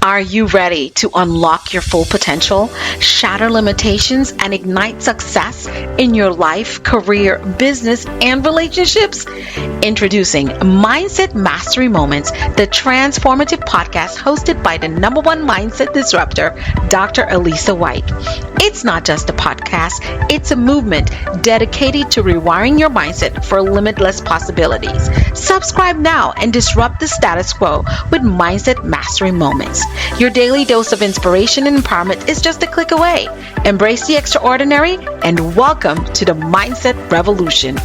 Are you ready to unlock your full potential, shatter limitations, and ignite success in your life, career, business, and relationships? Introducing Mindset Mastery Moments, the transformative podcast hosted by the #1 mindset disruptor, Dr. Alisa Whyte. It's not just a podcast, it's a movement dedicated to rewiring your mindset for limitless possibilities. Subscribe now and disrupt the status quo with Mindset Mastery Moments. Your daily dose of inspiration and empowerment is just a click away. Embrace the extraordinary and welcome to the Mindset Revolution.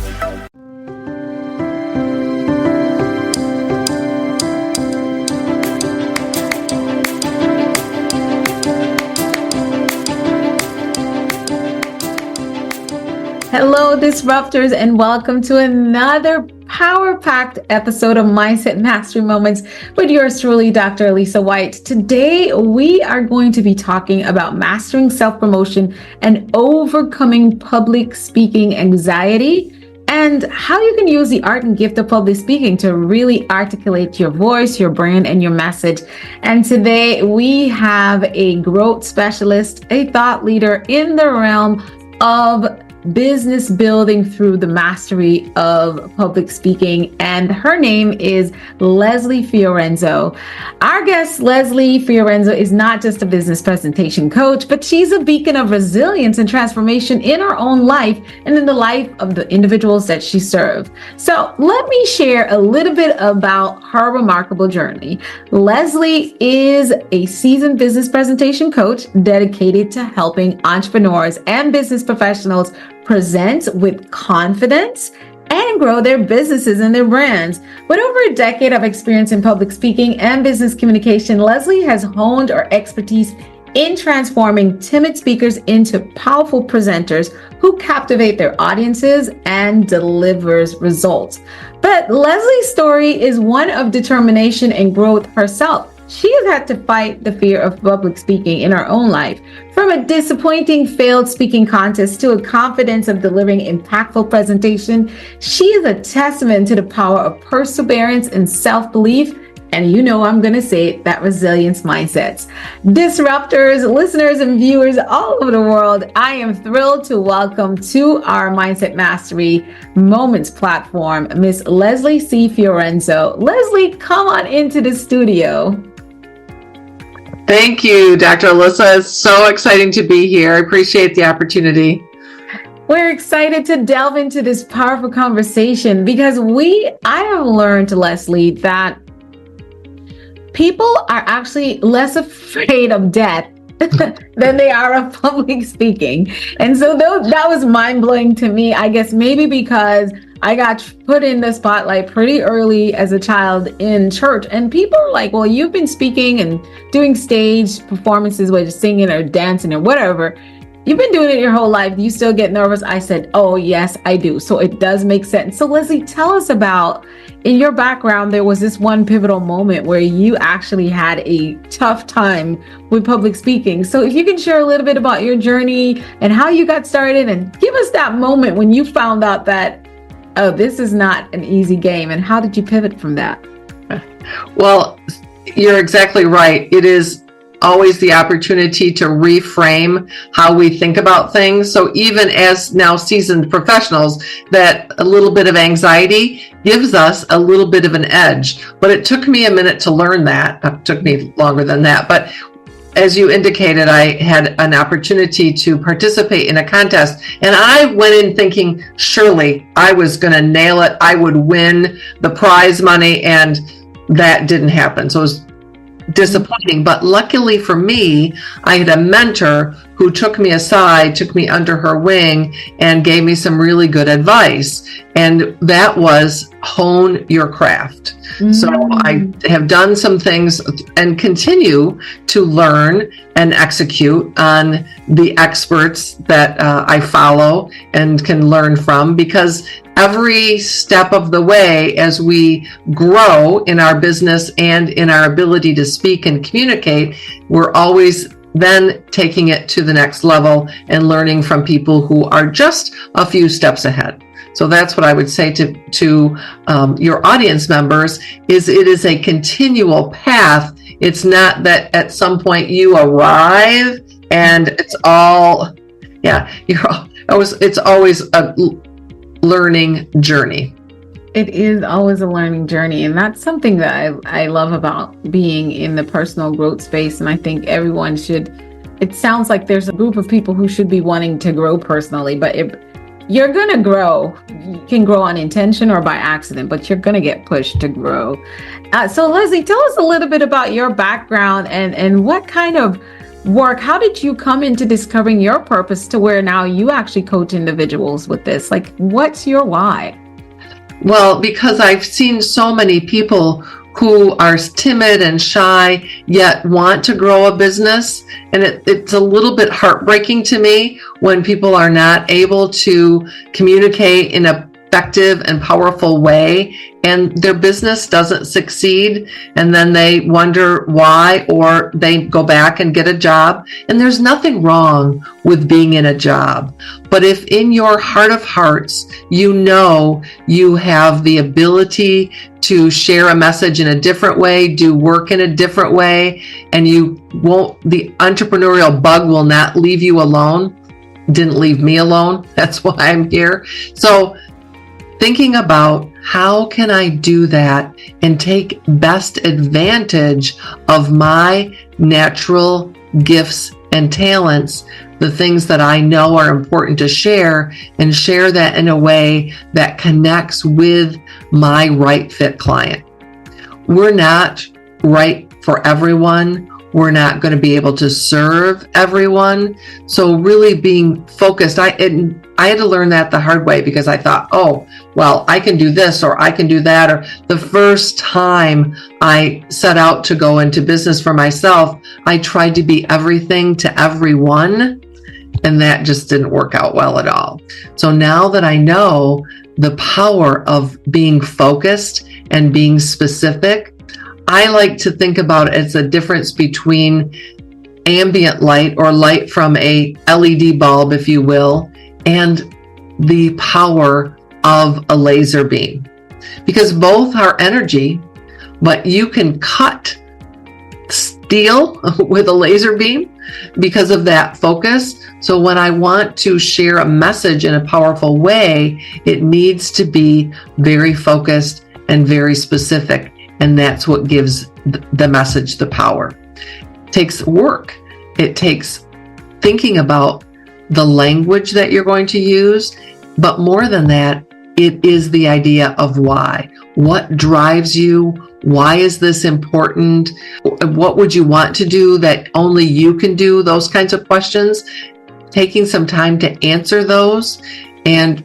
Hello, disruptors, and welcome to another power-packed episode of Mindset Mastery Moments with yours truly, Dr. Alisa Whyte. Today, we are going to be talking about mastering self-promotion and overcoming public speaking anxiety, and how you can use the art and gift of public speaking to really articulate your voice, your brand, and your message. And today, we have a growth specialist, a thought leader in the realm of business building through the mastery of public speaking, and her name is Leslie Fiorenzo. Our guest, Leslie Fiorenzo, is not just a business presentation coach, but she's a beacon of resilience and transformation in her own life and in the life of the individuals that she serves. So let me share a little bit about her remarkable journey. Leslie is a seasoned business presentation coach dedicated to helping entrepreneurs and business professionals present with confidence and grow their businesses and their brands. With over a decade of experience in public speaking and business communication, Leslie has honed her expertise in transforming timid speakers into powerful presenters who captivate their audiences and delivers results. But Leslie's story is one of determination and growth herself. She has had to fight the fear of public speaking in her own life. From a disappointing failed speaking contest to a confidence of delivering impactful presentation, she is a testament to the power of perseverance and self-belief. And you know I'm going to say it, that resilience mindsets. Disruptors, listeners, and viewers all over the world, I am thrilled to welcome to our Mindset Mastery Moments platform, Miss Leslie C Fiorenzo. Leslie, come on into the studio. Thank you, Dr. Alisa. It's so exciting to be here. I appreciate the opportunity. We're excited to delve into this powerful conversation because I have learned, Leslie, that people are actually less afraid of death than they are of public speaking. And so that was mind-blowing to me, I guess maybe because I got put in the spotlight pretty early as a child in church, and people are like, well, you've been speaking and doing stage performances, whether singing or dancing or whatever. You've been doing it your whole life. Do you still get nervous? I said, oh, yes, I do. So it does make sense. So Leslie, tell us about, in your background, there was this one pivotal moment where you actually had a tough time with public speaking. So if you can share a little bit about your journey and how you got started, and give us that moment when you found out that, oh, this is not an easy game, and how did you pivot from that? Well, you're exactly right. It is always the opportunity to reframe how we think about things. So even as now seasoned professionals, that a little bit of anxiety gives us a little bit of an edge. But it took me a minute to learn that. It took me longer than that. But as you indicated, I had an opportunity to participate in a contest, and I went in thinking, surely I was going to nail it. I would win the prize money, and that didn't happen. So it was disappointing. But luckily for me, I had a mentor who took me aside, took me under her wing, and gave me some really good advice. And that was hone your craft. Mm-hmm. So I have done some things and continue to learn and execute on the experts that I follow and can learn from, because every step of the way as we grow in our business and in our ability to speak and communicate, we're always then taking it to the next level and learning from people who are just a few steps ahead. So that's what I would say to your audience members is it is a continual path. It's not that at some point you arrive and it's all, it's always a learning journey. It is always a learning journey. And that's something that I love about being in the personal growth space. And I think everyone should, it sounds like there's a group of people who should be wanting to grow personally, but you're going to grow. You can grow on intention or by accident, but you're going to get pushed to grow. So Leslie, tell us a little bit about your background and what kind of work, how did you come into discovering your purpose to where now you actually coach individuals with this? Like, what's your why? Well, because I've seen so many people who are timid and shy, yet want to grow a business. And it's a little bit heartbreaking to me when people are not able to communicate in an effective and powerful way, and their business doesn't succeed. And then they wonder why, or they go back and get a job. And there's nothing wrong with being in a job. But if in your heart of hearts, you know you have the ability to share a message in a different way, do work in a different way, and the entrepreneurial bug will not leave you alone. Didn't leave me alone. That's why I'm here. So thinking about how can I do that and take best advantage of my natural gifts and talents, the things that I know are important to share, and share that in a way that connects with my right fit client. We're not right for everyone. We're not going to be able to serve everyone. So really being focused, I had to learn that the hard way, because I thought, oh, well, I can do this or I can do that. Or the first time I set out to go into business for myself, I tried to be everything to everyone, and that just didn't work out well at all. So now that I know the power of being focused and being specific, I like to think about it as a difference between ambient light or light from a LED bulb, if you will, and the power of a laser beam. Because both are energy, but you can cut steel with a laser beam because of that focus. So when I want to share a message in a powerful way, it needs to be very focused and very specific. And that's what gives the message the power. It takes work. It takes thinking about the language that you're going to use. But more than that, it is the idea of why. What drives you? Why is this important? What would you want to do that only you can do? Those kinds of questions. Taking some time to answer those. And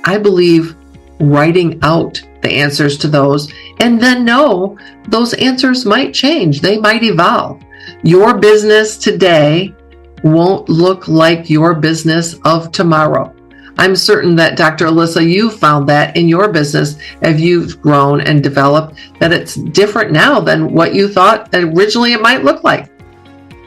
I believe writing out the answers to those, and then know those answers might change. They might evolve. Your business today won't look like your business of tomorrow. I'm certain that Dr. Alisa, you found that in your business as you've grown and developed, that it's different now than what you thought originally it might look like.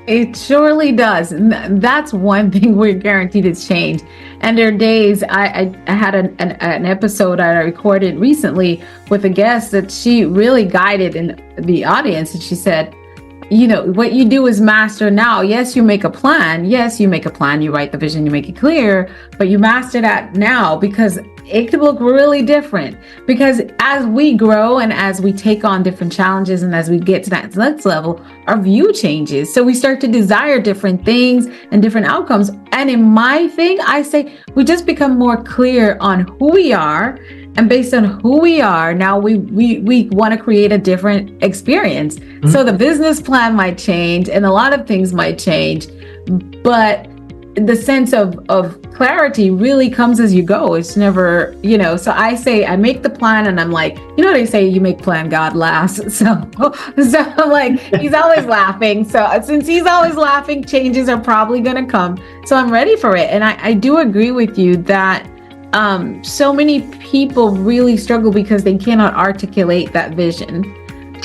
It surely does. And that's one thing we're guaranteed is change. And there are days, I had an episode I recorded recently with a guest that she really guided in the audience. And she said, what you do is master now. Yes, you make a plan. Yes, you make a plan. You write the vision, you make it clear, but you master that now, because it could look really different. Because as we grow and as we take on different challenges and as we get to that next level, our view changes. So we start to desire different things and different outcomes. And in my thing, I say we just become more clear on who we are. And based on who we are, now we want to create a different experience. Mm-hmm. So the business plan might change and a lot of things might change, but the sense of clarity really comes as you go. It's never, so I say, I make the plan and I'm like, they say you make plan, God laughs. So I'm like, he's always laughing. So since he's always laughing, changes are probably going to come. So I'm ready for it. And I do agree with you that so many people really struggle because they cannot articulate that vision,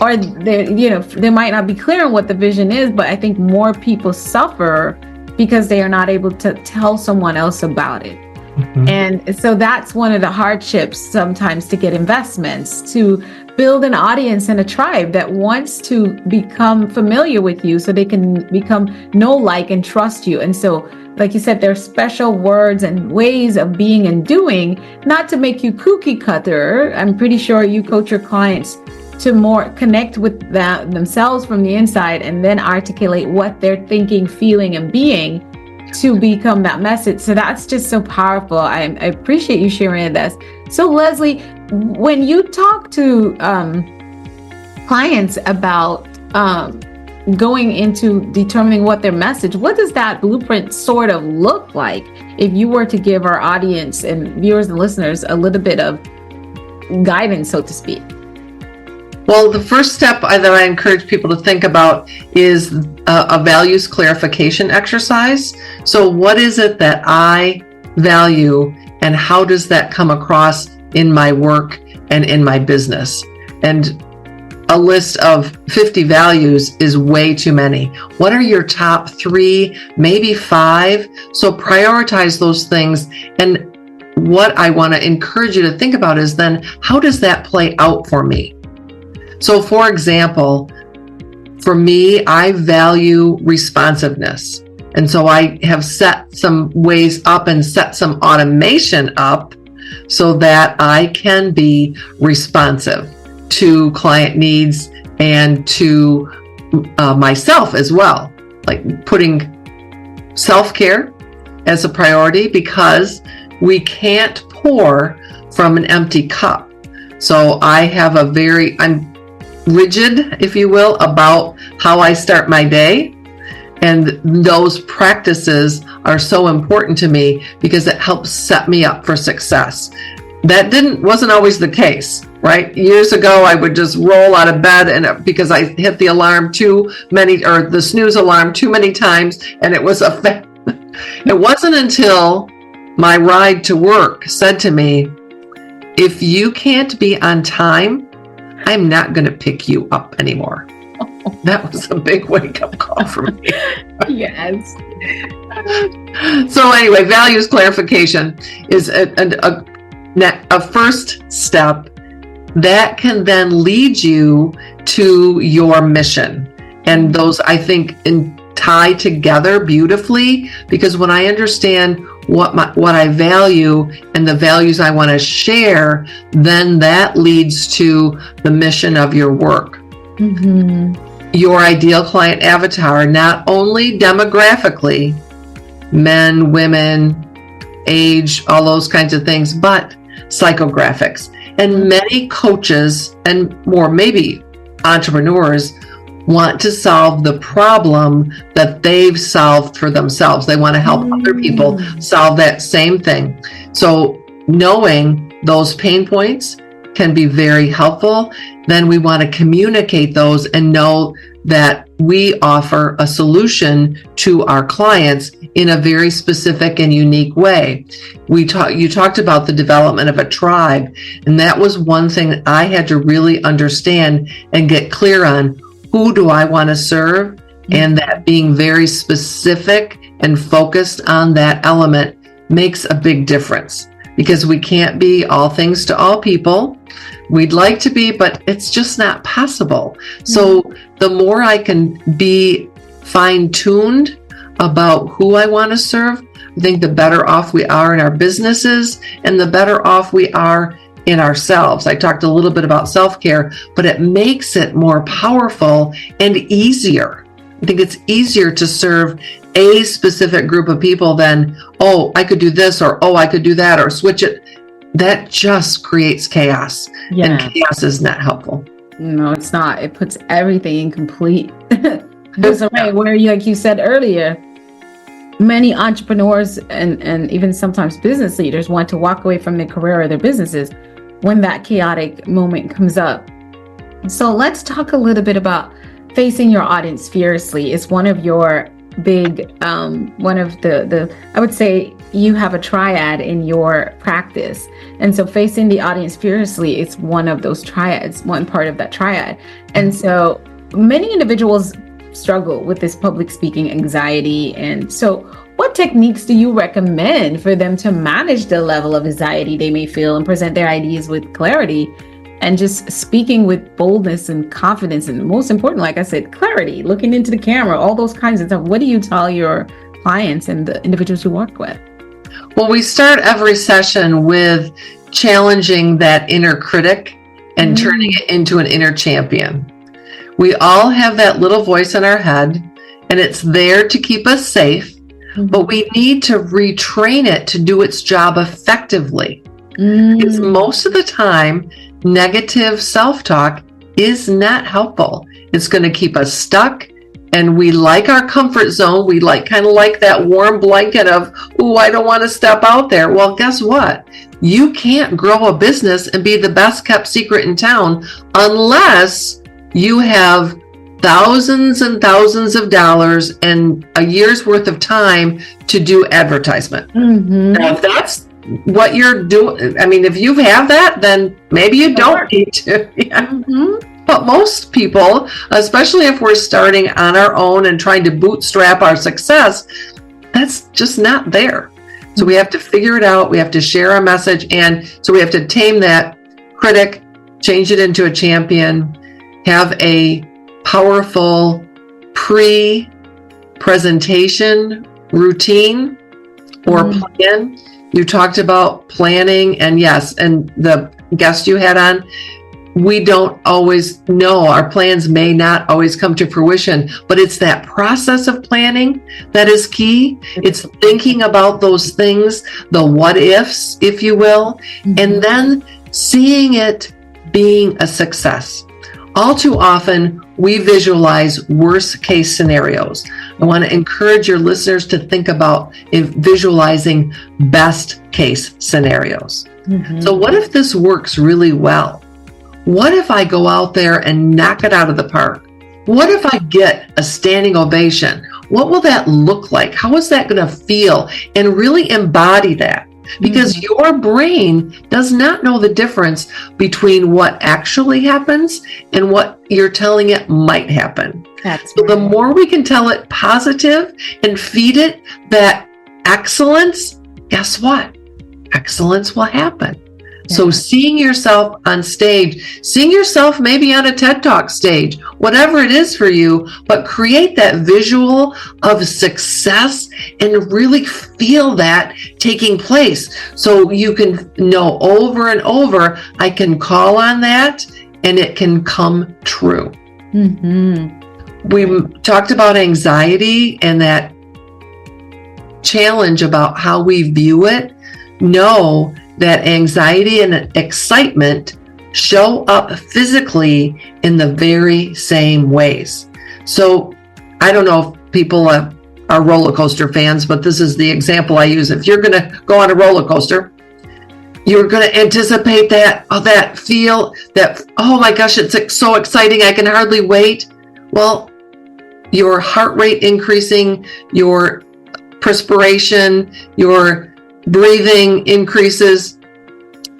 or they might not be clear on what the vision is. But I think more people suffer because they are not able to tell someone else about it. And so that's one of the hardships sometimes to get investments, to build an audience and a tribe that wants to become familiar with you so they can know, like, and trust you. And so, like you said, there's special words and ways of being and doing, not to make you cookie cutter. I'm pretty sure you coach your clients to more connect with themselves from the inside and then articulate what they're thinking, feeling, and being to become that message. So that's just so powerful. I appreciate you sharing this. So Leslie, when you talk to clients about going into determining what their message, what does that blueprint sort of look like? If you were to give our audience and viewers and listeners a little bit of guidance, so to speak. Well, the first step that I encourage people to think about is a values clarification exercise. So what is it that I value, and how does that come across in my work and in my business? And a list of 50 values is way too many. What are your top 3, maybe 5? So prioritize those things. And what I want to encourage you to think about is then, how does that play out for me? So for example, for me, I value responsiveness. And so I have set some ways up and set some automation up so that I can be responsive to client needs and to myself as well, like putting self-care as a priority, because we can't pour from an empty cup. So I'm rigid, if you will, about how I start my day. And those practices are so important to me because it helps set me up for success. That wasn't always the case, right? Years ago, I would just roll out of bed and because I hit the alarm the snooze alarm too many times, and it wasn't until my ride to work said to me, if you can't be on time, I'm not going to pick you up anymore. That was a big wake-up call for me. Yes. So anyway, values clarification is a first step that can then lead you to your mission. And those, I think, tie together beautifully, because when I understand what I value and the values I want to share, then that leads to the mission of your work. Your ideal client avatar, not only demographically, men, women, age, all those kinds of things, but psychographics. And many coaches and more, maybe entrepreneurs, want to solve the problem that they've solved for themselves. They want to help other people solve that same thing. So knowing those pain points can be very helpful. Then we want to communicate those and know that we offer a solution to our clients in a very specific and unique way. You talked about the development of a tribe, and that was one thing that I had to really understand and get clear on. Who do I want to serve? And that being very specific and focused on that element makes a big difference, because we can't be all things to all people. We'd like to be, but it's just not possible. So the more I can be fine-tuned about who I want to serve, I think the better off we are in our businesses and the better off we are in ourselves. I talked a little bit about self-care, but it makes it more powerful and easier. I think it's easier to serve a specific group of people than, oh, I could do this, or oh, I could do that, or switch it. That just creates chaos. Yeah. And chaos is not helpful. No, it's not. It puts everything in complete disarray, where like you said earlier, many entrepreneurs and even sometimes business leaders want to walk away from their career or their businesses when that chaotic moment comes up. So let's talk a little bit about facing your audience fiercely. It's one of your big, one of the I would say you have a triad in your practice. And so facing the audience fiercely is one of those triads, one part of that triad. And so many individuals struggle with this public speaking anxiety. And so what techniques do you recommend for them to manage the level of anxiety they may feel and present their ideas with clarity and just speaking with boldness and confidence? And most important, like I said, clarity, looking into the camera, all those kinds of stuff. What do you tell your clients and the individuals you work with? Well, we start every session with challenging that inner critic and turning it into an inner champion. We all have that little voice in our head, and it's there to keep us safe, but we need to retrain it to do its job effectively. Because most of the time, negative self-talk is not helpful. It's going to keep us stuck. And we like our comfort zone. We kind of like that warm blanket of, oh, I don't want to step out there. Well, guess what? You can't grow a business and be the best kept secret in town unless you have thousands and thousands of dollars and a year's worth of time to do advertisement. Now, if that's what you're doing, I mean, if you have that, then maybe you don't need to. But most people, especially if we're starting on our own and trying to bootstrap our success, that's just not there. So we have to figure it out. We have to share our message. And so we have to tame that critic, change it into a champion, have a powerful pre-presentation routine or plan. You talked about planning, and yes, and the guest you had on, we don't always know. Our plans may not always come to fruition, but it's that process of planning that is key. It's thinking about those things, the what ifs, if you will, and then seeing it being a success. All too often, we visualize worst case scenarios. I want to encourage your listeners to think about visualizing best case scenarios. So what if this works really well? What if I go out there and knock it out of the park? What if I get a standing ovation? What will that look like? How is that going to feel? And really embody that. Because your brain does not know the difference between what actually happens and what you're telling it might happen. So the more we can tell it positive and feed it that excellence, guess what? Excellence will happen. So seeing yourself on stage, seeing yourself maybe on a TED Talk stage, whatever it is for you, but create that visual of success and really feel that taking place. So you can know over and over, I can call on that and it can come true. We talked about anxiety and that challenge about how we view it. Know that anxiety and excitement show up physically in the very same ways. So I don't know if people are roller coaster fans, but this is the example I use. If you're going to go on a roller coaster, you're going to anticipate that feel that, oh my gosh, it's so exciting, I can hardly wait. Well, your heart rate increasing, your perspiration, your breathing increases.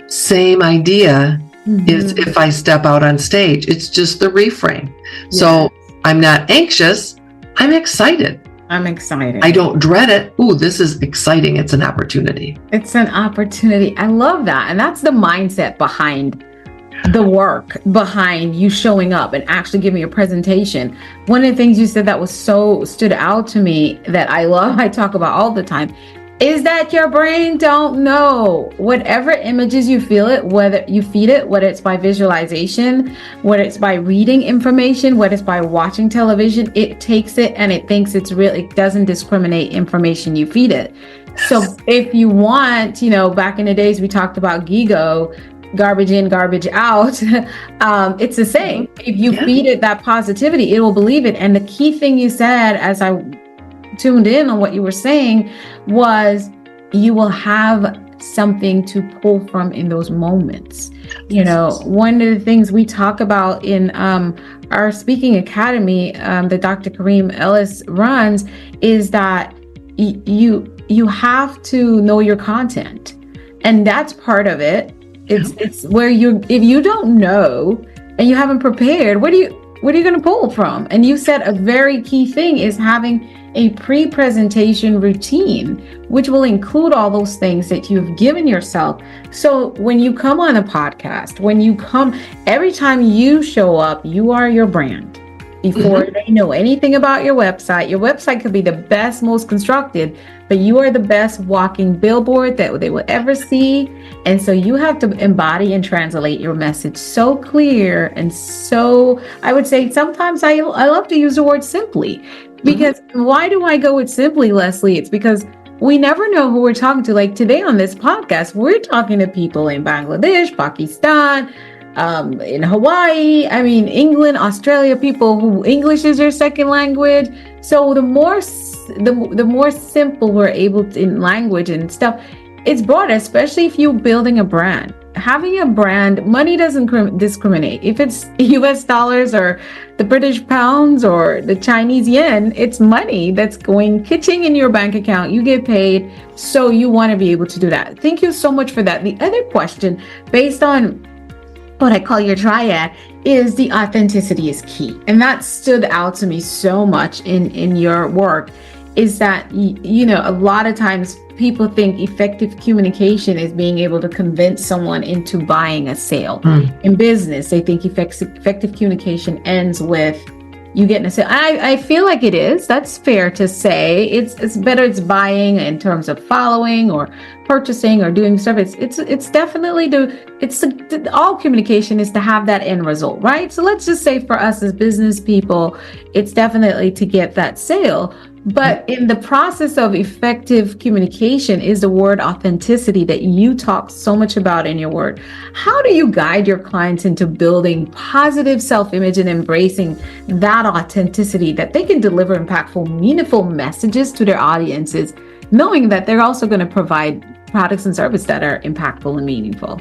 Same idea is if I step out on stage. It's just the reframe. So I'm not anxious, I'm excited. I don't dread it. Ooh, this is exciting. It's an opportunity. It's an opportunity. I love that. And that's the mindset behind the work, behind you showing up and actually giving a presentation. One of the things you said that was so stood out to me that I love, I talk about all the time, is that your brain don't know. Whatever images you feel it, whether you feed it, whether it's by visualization, whether it's by reading information, whether it's by watching television, it takes it and it thinks it's real. It doesn't discriminate information you feed it. So if you want, back in the days we talked about GIGO, garbage in, garbage out. It's the same. If you feed it that positivity, it will believe it. And the key thing you said, as I tuned in on what you were saying, was you will have something to pull from in those moments. One of the things we talk about in our speaking academy that Dr. Kareem Ellis runs is that you have to know your content, and that's part of it. It's where if you don't know and you haven't prepared, what are you going to pull from? And you said a very key thing is having a pre-presentation routine, which will include all those things that you've given yourself. So when you come on a podcast, every time you show up, you are your brand. Before they know anything about your website could be the best, most constructed, but you are the best walking billboard that they will ever see. And so you have to embody and translate your message so clear. And so I would say sometimes I love to use the word simply, because why do I go with simply, Leslie? It's because we never know who we're talking to. Like today on this podcast, we're talking to people in Bangladesh, Pakistan, in Hawaii, England, Australia, people who English is their second language. So the more simple we're able to in language and stuff, it's broader, especially if you're building a brand. Having a brand, money doesn't discriminate. If it's US dollars or the British pounds or the Chinese yen, it's money that's going kitching in your bank account. You get paid. So you want to be able to do that. Thank you so much for that. The other question, based on what I call your triad, is the authenticity is key. And that stood out to me so much in your work, is that, a lot of times people think effective communication is being able to convince someone into buying a sale. In business, they think effective communication ends with you getting a sale. I feel like it is. That's fair to say. It's better. It's buying in terms of following or purchasing or doing stuff. It's definitely all communication is to have that end result, right? So let's just say for us as business people, it's definitely to get that sale. But in the process of effective communication is the word authenticity that you talk so much about in your work. How do you guide your clients into building positive self-image and embracing that authenticity that they can deliver impactful, meaningful messages to their audiences, knowing that they're also going to provide products and services that are impactful and meaningful?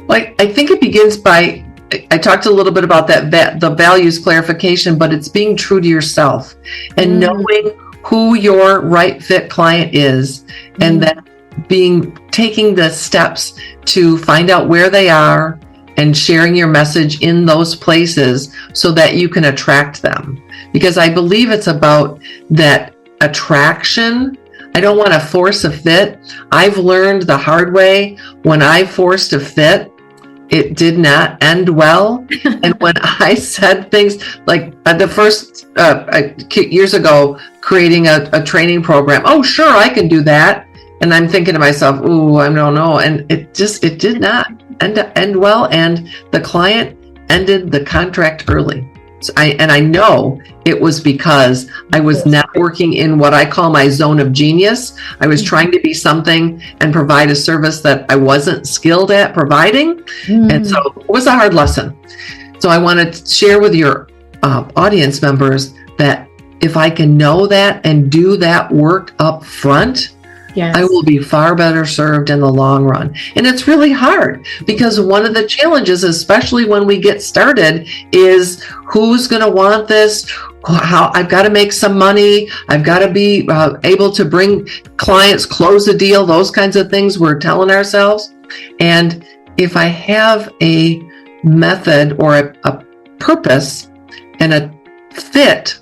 Like, I think it begins by, I talked a little bit about the values clarification, but it's being true to yourself and knowing who your right fit client is, and then taking the steps to find out where they are and sharing your message in those places so that you can attract them. Because I believe it's about that attraction. I don't want to force a fit. I've learned the hard way, when I forced a fit, it did not end well. And when I said things like the first years ago, creating a training program, oh, sure, I can do that. And I'm thinking to myself, ooh, I don't know. And it did not end well. And the client ended the contract early. So I know it was because I was not working in what I call my zone of genius. I was trying to be something and provide a service that I wasn't skilled at providing. And so it was a hard lesson. So I want to share with your audience members that if I can know that and do that work up front, yes, I will be far better served in the long run. And it's really hard because one of the challenges, especially when we get started, is who's going to want this? How I've got to make some money. I've got to be able to bring clients, close a deal, those kinds of things we're telling ourselves. And if I have a method or a purpose and a fit,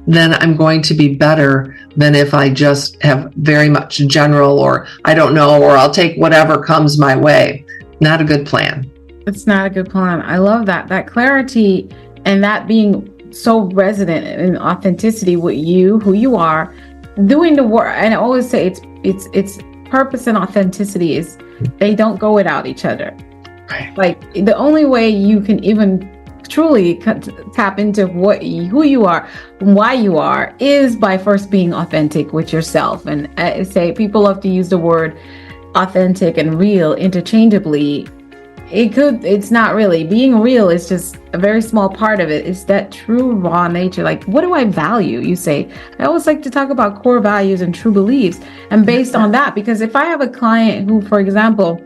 then I'm going to be better than if I just have very much general, or I don't know, or I'll take whatever comes my way. Not a good plan. It's not a good plan. I love that clarity, and that being so resident in authenticity with you, who you are, doing the work. And I always say it's purpose and authenticity is, they don't go without each other. Right. Like the only way you can even truly tap into who you are, why you are, is by first being authentic with yourself. And I say people love to use the word authentic and real interchangeably. It's not really. Being real is just a very small part of it. It's that true raw nature. Like, what do I value? You say, I always like to talk about core values and true beliefs. And based on that, because if I have a client who, for example,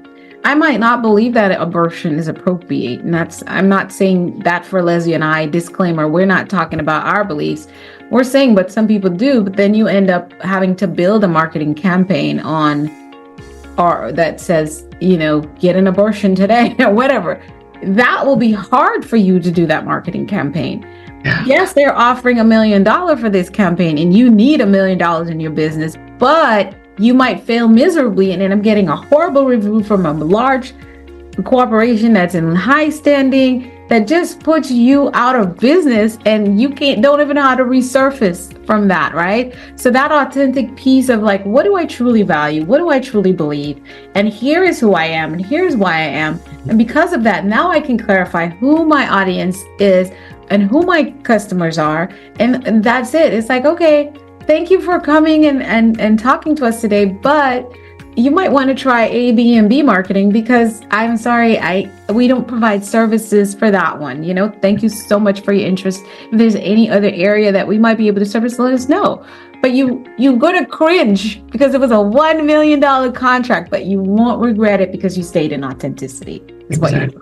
I might not believe that abortion is appropriate. And I'm not saying that for Leslie and I, disclaimer, we're not talking about our beliefs. We're saying, but some people do, but then you end up having to build a marketing campaign or that says, get an abortion today or whatever. that will be hard for you to do that marketing campaign. Yeah. Yes, they're offering $1 million for this campaign and you need $1 million in your business, but you might fail miserably and end up getting a horrible review from a large corporation that's in high standing that just puts you out of business, and you don't even know how to resurface from that, right? So that authentic piece of like, what do I truly value? What do I truly believe? And here is who I am, and here's why I am. And because of that, now I can clarify who my audience is and who my customers are. And that's it. It's like, okay, thank you for coming and talking to us today, but you might want to try A, B, and B marketing, because I'm sorry, we don't provide services for that one. Thank you so much for your interest. If there's any other area that we might be able to service, let us know. But you're going to cringe because it was a $1 million contract, but you won't regret it because you stayed in authenticity. Exactly.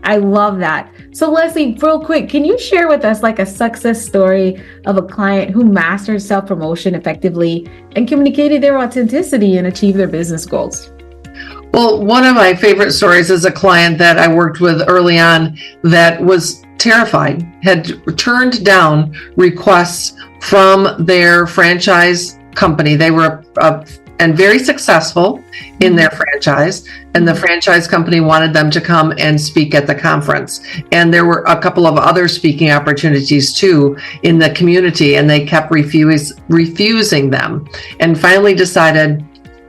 I love that. So Leslie, real quick, can you share with us like a success story of a client who mastered self-promotion effectively and communicated their authenticity and achieved their business goals? Well, one of my favorite stories is a client that I worked with early on that was terrified, had turned down requests from their franchise company. They were and very successful in their franchise, and the franchise company wanted them to come and speak at the conference. And there were a couple of other speaking opportunities too in the community, and they kept refusing them, and finally decided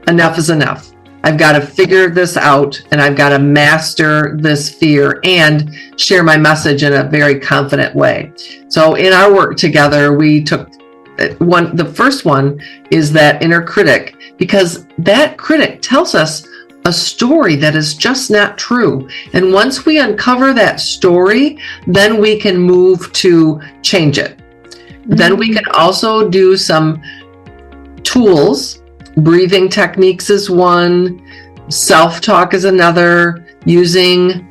enough is enough. I've got to figure this out, and I've got to master this fear and share my message in a very confident way. So in our work together, we took the first one is that inner critic, because that critic tells us a story that is just not true. And once we uncover that story, then we can move to change it. Mm-hmm. Then we can also do some tools. Breathing techniques is one. Self-talk is another. Using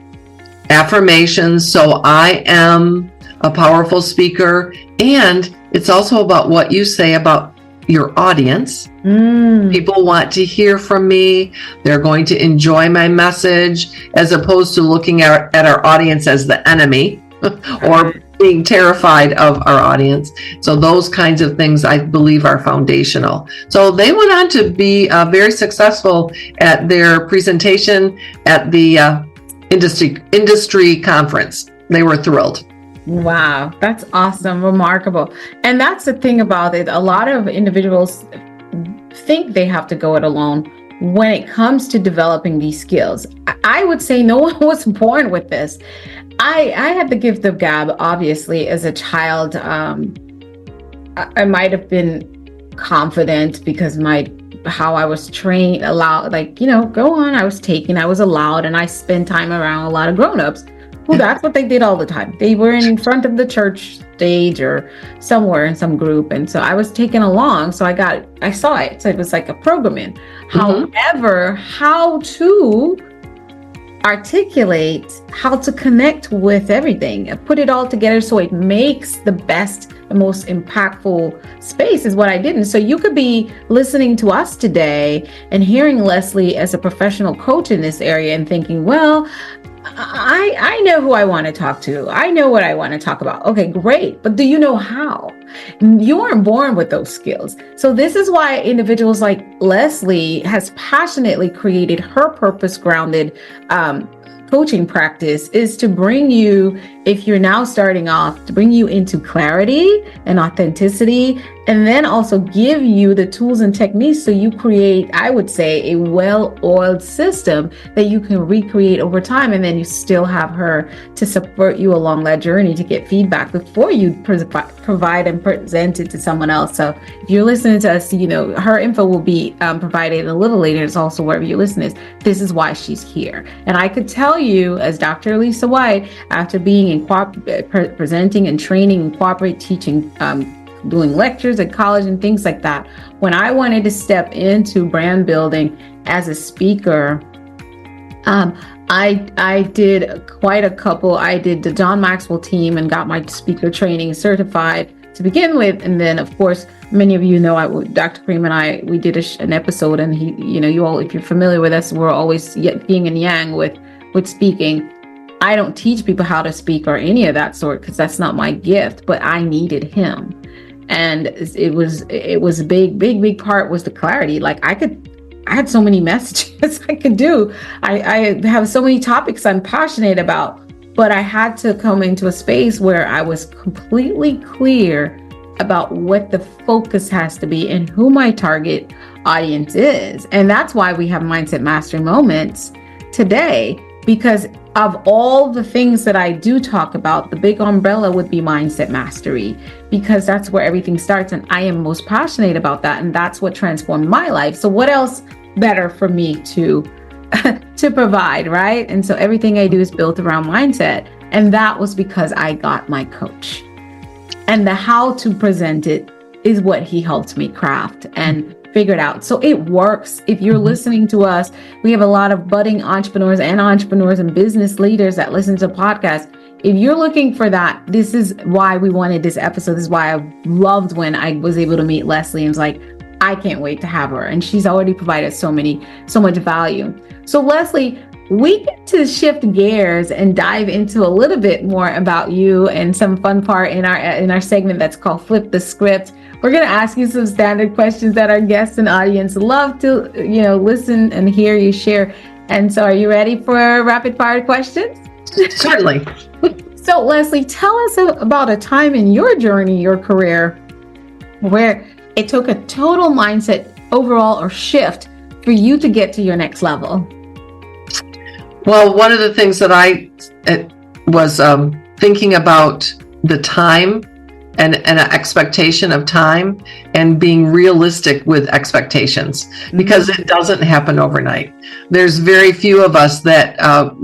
affirmations. So I am a powerful speaker. And it's also about what you say about your audience. People want to hear from me. They're going to enjoy my message, as opposed to looking at our audience as the enemy or being terrified of our audience. So those kinds of things, I believe, are foundational. So they went on to be very successful at their presentation at the industry conference. They were thrilled. Wow, that's awesome, remarkable. And that's the thing about it. A lot of individuals think they have to go it alone when it comes to developing these skills. I would say no one was born with this. I had the gift of gab, obviously, as a child. I might have been confident because how I was trained, allowed, go on, I was allowed, and I spent time around a lot of grown-ups. Well, that's what they did all the time. They were in front of the church stage or somewhere in some group. And so I was taken along. So I saw it. So it was like a programming. Mm-hmm. However, how to articulate, how to connect with everything, put it all together so it makes the best, the most impactful space is what I did. And so you could be listening to us today and hearing Leslie as a professional coach in this area and thinking, well, I know who I want to talk to. I know what I want to talk about. Okay, great. But do you know how? You weren't born with those skills. So this is why individuals like Leslie has passionately created her purpose-grounded coaching practice, is to bring you, if you're now starting off, to bring you into clarity and authenticity, and then also give you the tools and techniques so you create, I would say, a well-oiled system that you can recreate over time. And then you still have her to support you along that journey to get feedback before you provide and present it to someone else. So if you're listening to us, her info will be provided a little later. It's also wherever you listen is. This is why she's here. And I could tell you, as Dr. Alisa Whyte, after being in presenting and training and corporate teaching, doing lectures at college and things like that, when I wanted to step into brand building as a speaker, I did quite a couple. I did the John Maxwell team and got my speaker training certified to begin with. And then, of course, many of you know, Dr. Cream and I, we did an episode, and you all, if you're familiar with us, we're always yin and yang with speaking. I don't teach people how to speak or any of that sort because that's not my gift, but I needed him. And it was a big part was the clarity. Like I had so many messages I could do. I have so many topics I'm passionate about, but I had to come into a space where I was completely clear about what the focus has to be and who my target audience is. And that's why we have Mindset Mastery Moments today, because of all the things that I do talk about, the big umbrella would be mindset mastery, because that's where everything starts. And I am most passionate about that. And that's what transformed my life. So what else better for me to provide, right? And so everything I do is built around mindset. And that was because I got my coach. And the how to present it is what he helped me craft and figured out. So it works. If you're listening to us, we have a lot of budding entrepreneurs and business leaders that listen to podcasts. If you're looking for that, this is why we wanted this episode. This is why I loved when I was able to meet Leslie and was like, I can't wait to have her. And she's already provided so much value. So Leslie, we get to shift gears and dive into a little bit more about you and some fun part in our segment that's called Flip the Script. We're going to ask you some standard questions that our guests and audience love to, listen and hear you share. And so are you ready for rapid fire questions? Certainly. So Leslie, tell us about a time in your journey, your career, where it took a total mindset overall or shift for you to get to your next level. Well, one of the things that I was thinking about the time and an expectation of time and being realistic with expectations, because it doesn't happen overnight. There's very few of us that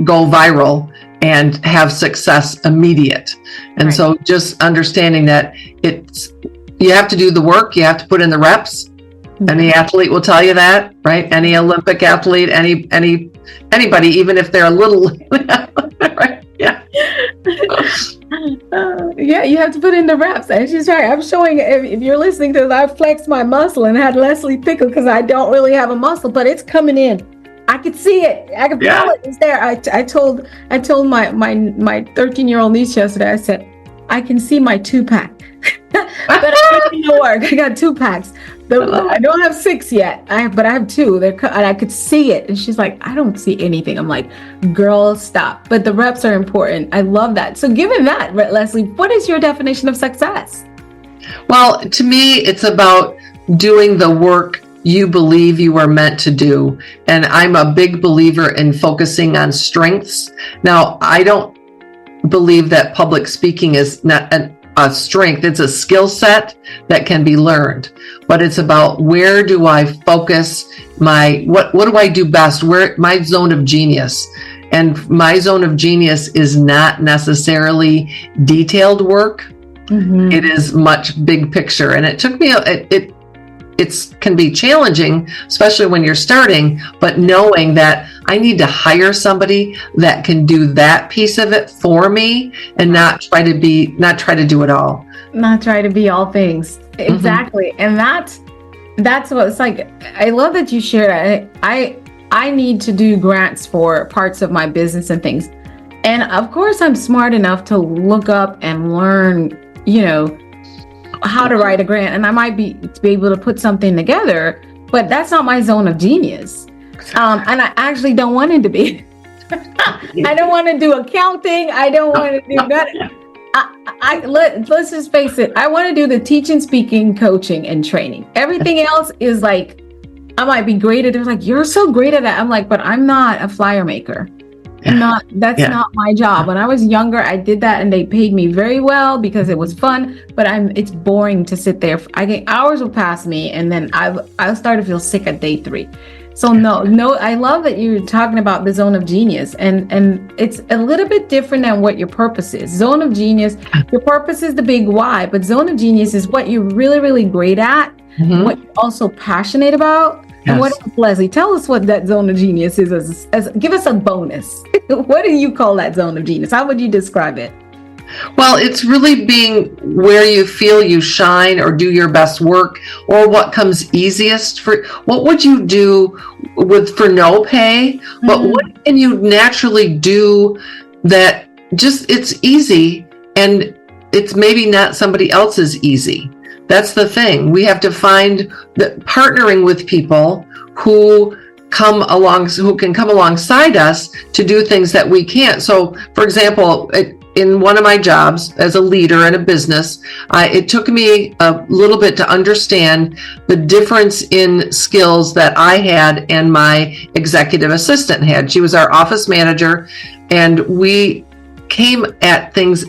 go viral and have success immediate. And Right. so just understanding that you have to do the work, you have to put in the reps. Any athlete will tell you that, right? Any Olympic athlete, anybody, even if they're a little, right? Yeah. Yeah, you have to put in the reps. And she's right. I'm showing, if you're listening to this, I flexed my muscle and had Leslie tickle because I don't really have a muscle, but it's coming in. I could see it. I could feel it. It's there. I told my 13-year-old niece yesterday, I said, I can see my 2-pack. But I put in the work. I got 2 packs. I don't have 6 yet. But I have 2. And I could see it. And she's like, I don't see anything. I'm like, girl, stop. But the reps are important. I love that. So given that, Leslie, what is your definition of success? Well, to me, it's about doing the work you believe you are meant to do. And I'm a big believer in focusing on strengths. Now, I don't believe that public speaking is not a strength. It's a skill set that can be learned, but it's about where do I focus what do I do best? Where my zone of genius. And my zone of genius is not necessarily detailed work. Mm-hmm. It is much big picture. And it took me, it can be challenging, especially when you're starting, but knowing that I need to hire somebody that can do that piece of it for me and not try to do it all. Not try to be all things. Exactly. Mm-hmm. And that's what it's like. I love that you shared. I need to do grants for parts of my business and things. And of course I'm smart enough to look up and learn, how to write a grant, and I might be able to put something together, but that's not my zone of genius. And I actually don't want it to be. I don't want to do accounting. I don't want to do that. Let's just face it. I want to do the teaching, speaking, coaching, and training. Everything else is like, I might be great at it. They're like, you're so great at that. I'm like, but I'm not a flyer maker. Not my job. When I was younger, I did that and they paid me very well because it was fun, but it's boring to sit there. Hours will pass me and then I'll start to feel sick at day 3. So no, I love that you're talking about the zone of genius and it's a little bit different than what your purpose is. Zone of genius, your purpose is the big why, but zone of genius is what you're really, really great at, what you're also passionate about. Yes. And what else, Leslie? Tell us what that zone of genius is. Give us a bonus. What do you call that zone of genius? How would you describe it? Well, it's really being where you feel you shine or do your best work, or what comes easiest for. What would you do for no pay? But what can you naturally do that just it's easy, and it's maybe not somebody else's easy. That's the thing. We have to find that partnering with people who can come alongside us to do things that we can't. So, for example, in one of my jobs as a leader in a business, it took me a little bit to understand the difference in skills that I had and my executive assistant had. She was our office manager, and we came at things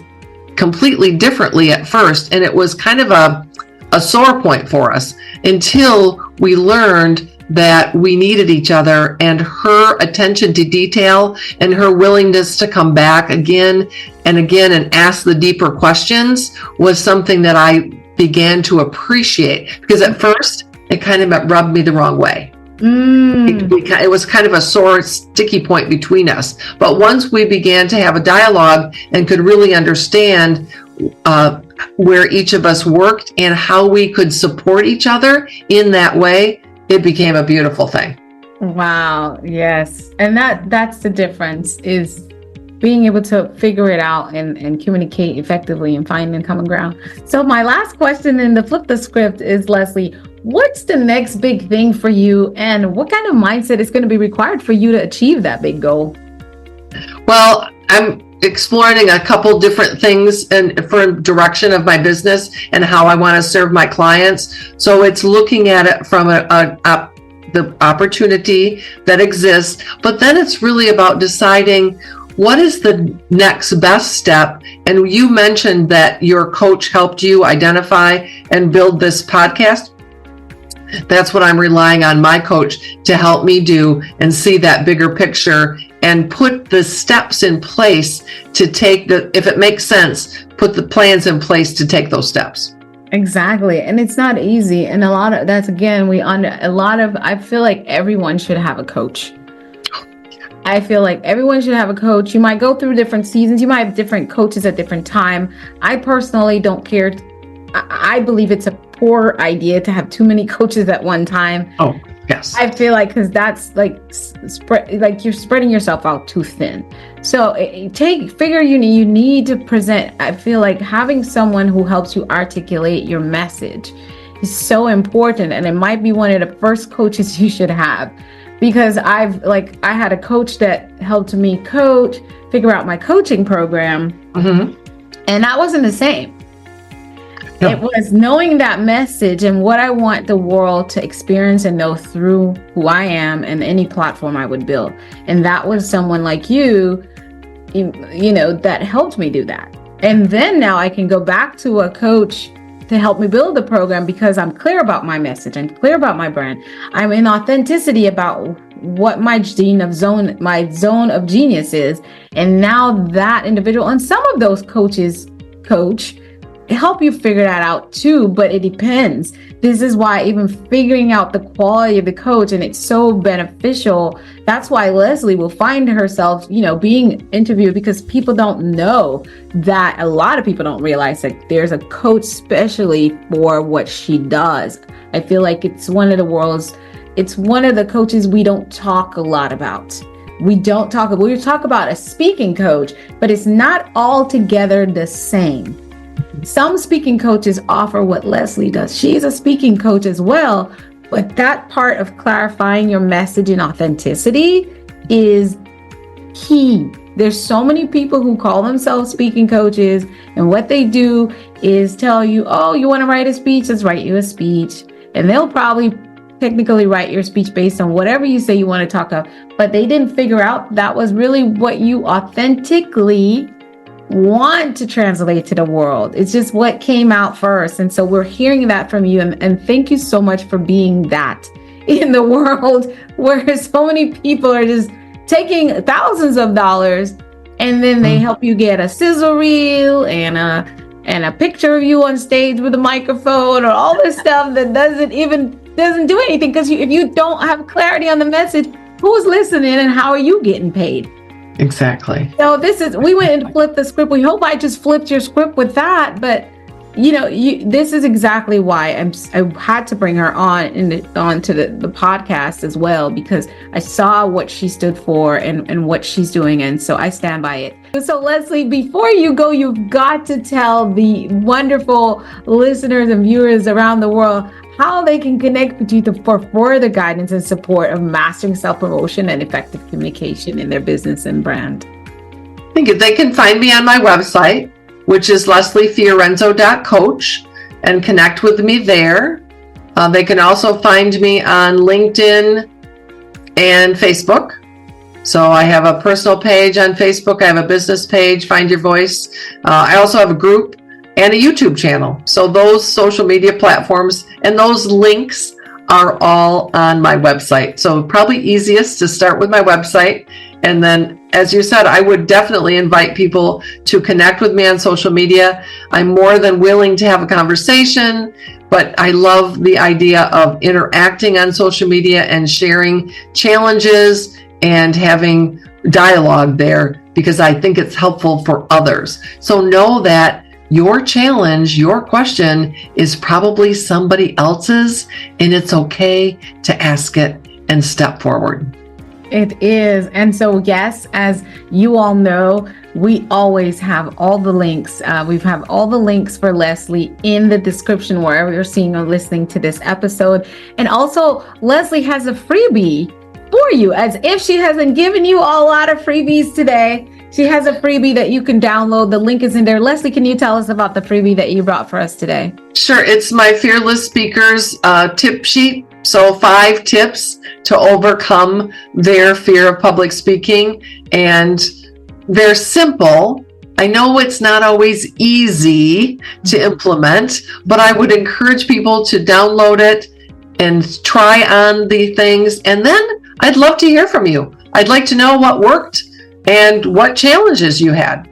completely differently at first, and it was kind of a sore point for us until we learned that we needed each other, and her attention to detail and her willingness to come back again and again and ask the deeper questions was something that I began to appreciate, because at first it kind of rubbed me the wrong way. It was kind of a sore, sticky point between us. But once we began to have a dialogue and could really understand where each of us worked and how we could support each other in that way, it became a beautiful thing. Wow. Yes. And that's the difference, is being able to figure it out and communicate effectively and finding common ground. So my last question in the flip the script is, Leslie, what's the next big thing for you, and what kind of mindset is going to be required for you to achieve that big goal? Well, I'm exploring a couple different things and for direction of my business and how I want to serve my clients. So it's looking at it from the opportunity that exists, but then it's really about deciding what is the next best step. And you mentioned that your coach helped you identify and build this podcast. That's what I'm relying on my coach to help me do, and see that bigger picture and put the steps in place to take if it makes sense, put the plans in place to take those steps. Exactly. And it's not easy. And I feel like everyone should have a coach. I feel like everyone should have a coach. You might go through different seasons. You might have different coaches at different time. I personally don't care. I believe it's a poor idea to have too many coaches at one time. Oh, yes. I feel like, because that's like you're spreading yourself out too thin. So you need to present. I feel like having someone who helps you articulate your message is so important, and it might be one of the first coaches you should have, because I had a coach that helped me figure out my coaching program, and that wasn't the same. No. It was knowing that message and what I want the world to experience and know through who I am and any platform I would build. And that was someone like you that helped me do that. And then now I can go back to a coach to help me build the program, because I'm clear about my message and clear about my brand. I'm in authenticity about what my zone of genius is. And now that individual and some of those coaches help you figure that out too, but it depends. This is why even figuring out the quality of the coach, and it's so beneficial. That's why Leslie will find herself, being interviewed, because people don't know that. A lot of people don't realize that there's a coach specially for what she does. I feel like it's one of the coaches we don't talk a lot about. We talk about a speaking coach, but it's not altogether the same. Some speaking coaches offer what Leslie does. She's a speaking coach as well, but that part of clarifying your message and authenticity is key. There's so many people who call themselves speaking coaches, and what they do is tell you, oh, you want to write a speech? Let's write you a speech. And they'll probably technically write your speech based on whatever you say you want to talk about, but they didn't figure out that was really what you authentically want to translate to the world. It's just what came out first. And so we're hearing that from you. And thank you so much for being that in the world where so many people are just taking thousands of dollars, and then they help you get a sizzle reel and a picture of you on stage with a microphone, or all this stuff that doesn't do anything. Because if you don't have clarity on the message, who's listening and how are you getting paid? Exactly. So we went and flipped the script. We hope I just flipped your script with that, but this is exactly why I had to bring her onto the podcast as well, because I saw what she stood for and what she's doing. And so I stand by it. So Leslie, before you go, you've got to tell the wonderful listeners and viewers around the world how they can connect with you for further guidance and support of mastering self-promotion and effective communication in their business and brand. I think they can find me on my website, which is lesliefiorenzo.coach, and connect with me there. They can also find me on LinkedIn and Facebook. So I have a personal page on Facebook. I have a business page, Find Your Voice. I also have a group and a YouTube channel. So those social media platforms and those links are all on my website. So probably easiest to start with my website. And then, as you said, I would definitely invite people to connect with me on social media. I'm more than willing to have a conversation, but I love the idea of interacting on social media and sharing challenges and having dialogue there, because I think it's helpful for others. So know that your challenge, your question is probably somebody else's, and it's okay to ask it and step forward. It is. And so, yes, as you all know, we always have all the links. We have all the links for Leslie in the description wherever you're seeing or listening to this episode. And also, Leslie has a freebie for you, as if she hasn't given you a lot of freebies today. She has a freebie that you can download. The link is in there. Leslie, can you tell us about the freebie that you brought for us today? Sure. It's my Fearless Speakers tip sheet. So 5 tips to overcome their fear of public speaking. And they're simple. I know it's not always easy to implement, but I would encourage people to download it and try on the things. And then I'd love to hear from you. I'd like to know what worked and what challenges you had.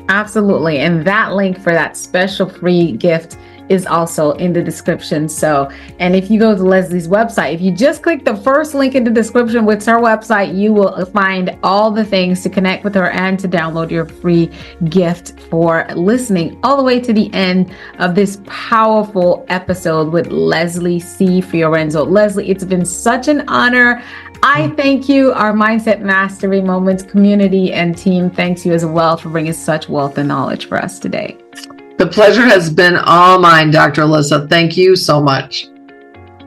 Absolutely. And that link for that special free gift is also in the description. So, and if you go to Leslie's website, if you just click the first link in the description with her website, you will find all the things to connect with her and to download your free gift for listening all the way to the end of this powerful episode with Leslie C Fiorenzo. Leslie, it's been such an honor. I thank you. Our Mindset Mastery Moments community and team thanks you as well for bringing such wealth and knowledge for us today. The pleasure has been all mine, Dr. Alisa. Thank you so much.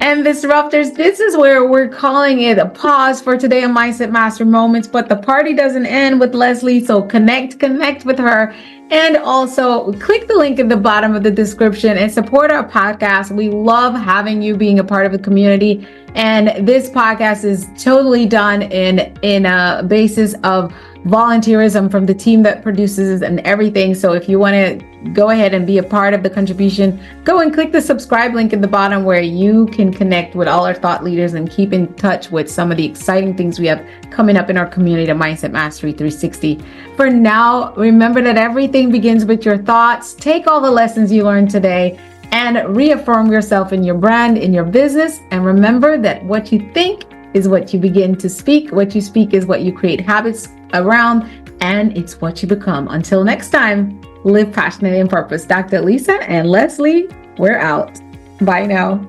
And Disruptors, this is where we're calling it a pause for today on Mindset Mastery Moments, but the party doesn't end with Leslie. So connect with her. And also click the link in the bottom of the description and support our podcast. We love having you being a part of the community. And this podcast is totally done in a basis of volunteerism from the team that produces and everything. So if you want to go ahead and be a part of the contribution, go and click the subscribe link in the bottom where you can connect with all our thought leaders and keep in touch with some of the exciting things we have coming up in our community, Mindset Mastery 360. For now, remember that everything begins with your thoughts. Take all the lessons you learned today and reaffirm yourself in your brand, in your business. And remember that what you think is what you begin to speak. What you speak is what you create habits around, and it's what you become. Until next time, live passionately and purpose. Dr. Alisa and Leslie, we're out. Bye now.